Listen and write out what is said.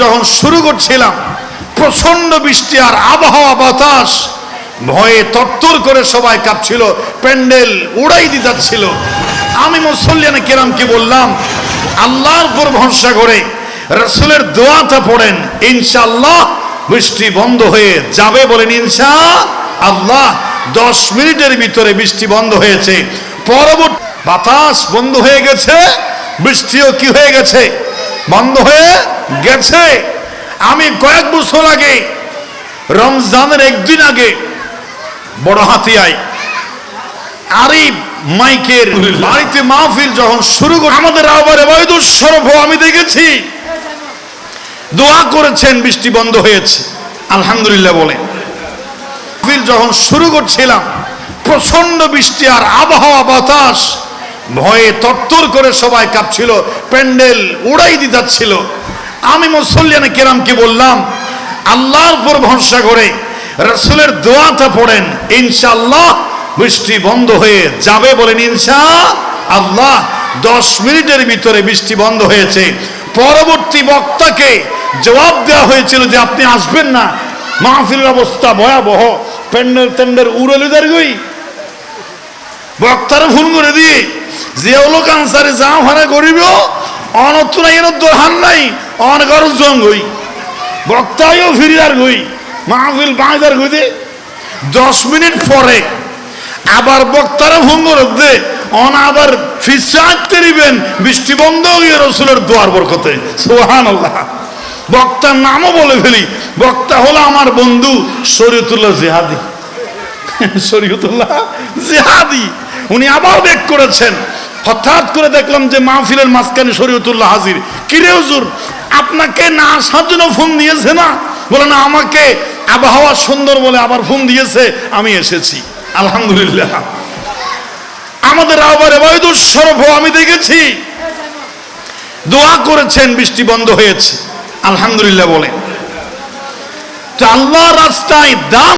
যখন শুরু করছিলাম, প্রচন্ড বৃষ্টি আর আবহাওয়া বাতাস, ভয়ে তরতর করে সবাই কাঁপছিল, প্যান্ডেল উড়াই দিয়ে যাচ্ছিল। আমি মুসল্লিয়ানে কেরামকে বললাম, আল্লাহর উপর ভরসা করে রাসূলের দোয়াটা পড়েন, ইনশাআল্লাহ বৃষ্টি বন্ধ হয়ে যাবে। বলেন ইনশাআল্লাহ। 10 মিনিটের ভিতরে বৃষ্টি বন্ধ হয়েছে। পরবর্তী বাতাস বন্ধ হয়ে গেছে, বৃষ্টিও কি হয়ে গেছে? বন্ধ হয়ে গেছে। আমি কয়েক বছর আগে, রমজানের একদিন আগে, বড় হাতিয়ায় আরিফ মাইকের বাড়িতে মাহফিল যখন শুরু করে, আমাদের আবার এবাদত শরফ আমি দেখেছি দোয়া করেছেন, বৃষ্টি বন্ধ হয়েছে, আলহামদুলিল্লাহ বলে। মাহফিল যখন শুরু করছিলাম, প্রচন্ড বৃষ্টি আর আবহাওয়া বাতাস, ভয়ে তরতর করে সবাই কাঁপছিল, প্যান্ডেল উড়াই দিয়ে যাচ্ছিল। আমি মুসল্লিয়ানে কেরামকে বললাম, আল্লাহর উপর ভরসা করে রাসূলের দোয়াটা পড়েন, ইনশাআল্লাহ বৃষ্টি বন্ধ হয়ে যাবে। বলেন ইনশাআল্লাহ। 10 মিনিটের ভিতরে বৃষ্টি বন্ধ হয়েছে। পরবর্তী বক্তাকে জবাব দেওয়া হয়েছিল যে আপনি আসবেন না, মাহফিলের অবস্থা ভয়াবহ, প্যান্ডেল ট্যান্ডেল উড়েলিদার গই। বক্তারা ফোন করে দিয়ে যে লোক আনসারে যা ভাড়া করিব অনতুনা এর দোহান নাই, অনেক জন গই, বক্তাও ফিরিদার গই, মাহফিল বাঁধার গইতে। 10 মিনিট পরে আবার বক্তারা ফোন করে দে অন আবার ফিসা আঁকতে দিবেন, বৃষ্টি বন্ধ হয়ে রাসূলের দোয়ার বরকতে। সুবহানাল্লাহ। বক্তার নামও বলে ফেলি, বক্তা হলো আমার বন্ধু শরীয়তুল্লাহ জিহাদি। শরীয়তুল্লাহ জিহাদি উনি আবার বেক করেছেন। হঠাৎ করে দেখলাম যে মাহফিলের মাঝখানে শরীয়তুল্লাহ হাজির। কিরে হুজুর, আপনাকে না আসার জন্য ফোন দিয়েছে না? বলে না, আমাকে আবহাওয়া সুন্দর বলে আবার ফোন দিয়েছে, আমি এসেছি, আলহামদুলিল্লাহ। আমাদের আবার এবাদত শরফ আমি দেখেছি দোয়া করেছেন, বৃষ্টি বন্ধ হয়েছে, আলহামদুলিল্লাহ বলে। আল্লাহর রাস্তায় দাম